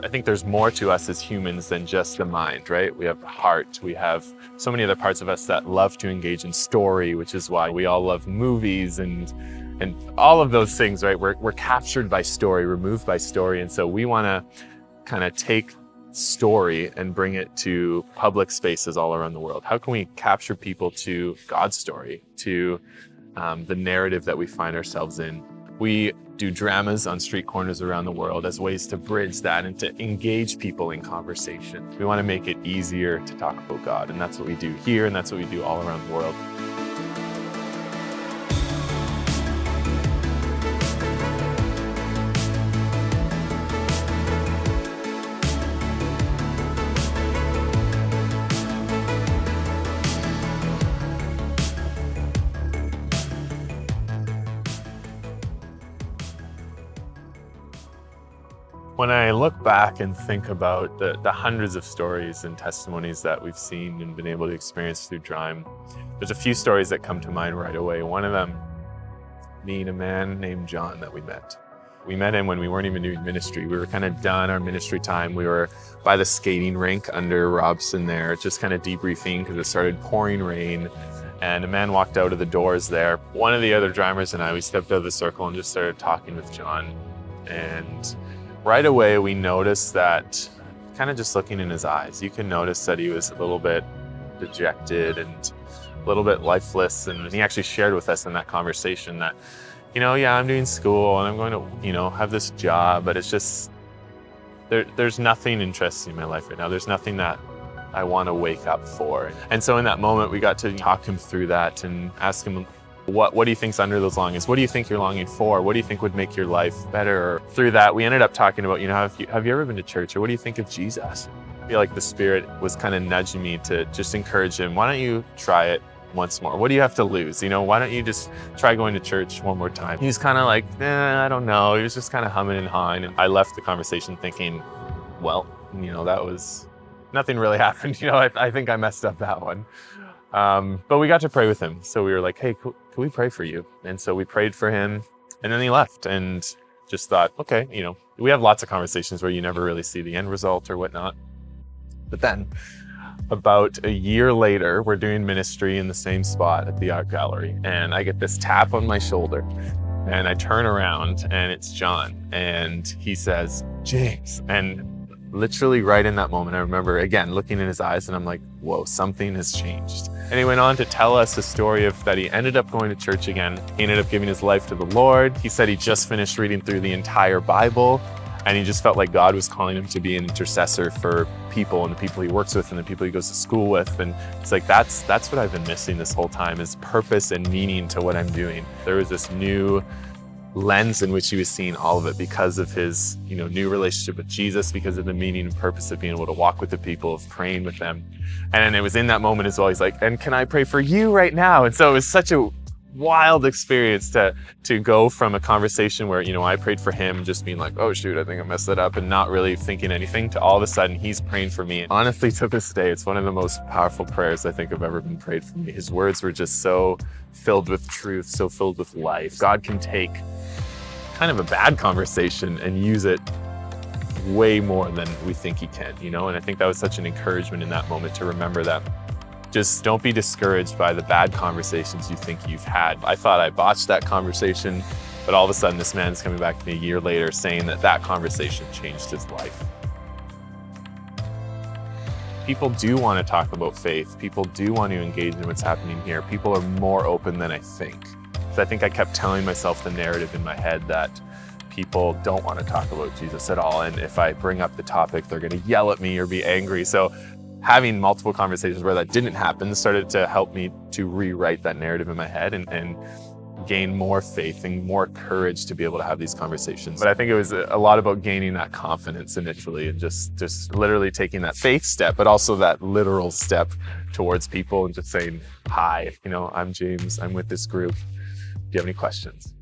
I think there's more to us as humans than just the mind, right? We have the heart. We have so many other parts of us that love to engage in story, which is why we all love movies and all of those things, right? We're captured by story, we're moved by story. And so we want to kind of take story and bring it to public spaces all around the world. How can we capture people to God's story, to the narrative that we find ourselves in? We do dramas on street corners around the world as ways to bridge that and to engage people in conversation. We want to make it easier to talk about God, and that's what we do here, and that's what we do all around the world. When I look back and think about the hundreds of stories and testimonies that we've seen and been able to experience through DRIME, there's a few stories that come to mind right away. One of them being a man named John that we met. We met him when we weren't even doing ministry. We were kind of done our ministry time. We were by the skating rink under Robson there, just kind of debriefing because it started pouring rain. And a man walked out of the doors there. One of the other DRIMers and I, we stepped out of the circle and just started talking with John. And right away, we noticed that, kind of just looking in his eyes, you can notice that he was a little bit dejected and a little bit lifeless. And he actually shared with us in that conversation that, yeah, I'm doing school and I'm going to, have this job, but it's just, there's nothing interesting in my life right now. There's nothing that I want to wake up for. And so in that moment, we got to talk him through that and ask him, what do you think's under those longings? What do you think you're longing for? What do you think would make your life better? Through that, we ended up talking about, have you ever been to church? Or what do you think of Jesus? I feel like the Spirit was kind of nudging me to just encourage him. Why don't you try it once more? What do you have to lose? Why don't you just try going to church one more time? He was kind of like, I don't know. He was just kind of humming and hawing. And I left the conversation thinking, well, that was, nothing really happened. I think I messed up that one. But we got to pray with him. So we were like, hey, can we pray for you? And so we prayed for him, and then he left and just thought, okay, we have lots of conversations where you never really see the end result or whatnot. But then about a year later, we're doing ministry in the same spot at the art gallery. And I get this tap on my shoulder and I turn around and it's John. And he says, James. And literally right in that moment, I remember, again, looking in his eyes and I'm like, whoa, something has changed. And he went on to tell us a story of that he ended up going to church again. He ended up giving his life to the Lord. He said he just finished reading through the entire Bible and he just felt like God was calling him to be an intercessor for people and the people he works with and the people he goes to school with. And it's like, that's what I've been missing this whole time, is purpose and meaning to what I'm doing. There was this new lens in which he was seeing all of it because of his, new relationship with Jesus, because of the meaning and purpose of being able to walk with the people, of praying with them. And it was in that moment as well, he's like, and can I pray for you right now? And so it was such a wild experience to go from a conversation where, I prayed for him just being like, oh shoot, I think I messed that up, and not really thinking anything, to all of a sudden he's praying for me. Honestly, to this day, it's one of the most powerful prayers I think have ever been prayed for me. His words were just so filled with truth, so filled with life. God can take kind of a bad conversation and use it way more than we think he can, and I think that was such an encouragement in that moment to remember that just don't be discouraged by the bad conversations you think you've had. I thought I botched that conversation, but all of a sudden this man's coming back to me a year later saying that conversation changed his life. People do want to talk about faith. People do want to engage in what's happening here. People are more open than I think. So I think I kept telling myself the narrative in my head that people don't want to talk about Jesus at all. And if I bring up the topic, they're going to yell at me or be angry. So having multiple conversations where that didn't happen started to help me to rewrite that narrative in my head and gain more faith and more courage to be able to have these conversations. But I think it was a lot about gaining that confidence initially and just literally taking that faith step, but also that literal step towards people and just saying, hi, I'm James, I'm with this group. Do you have any questions?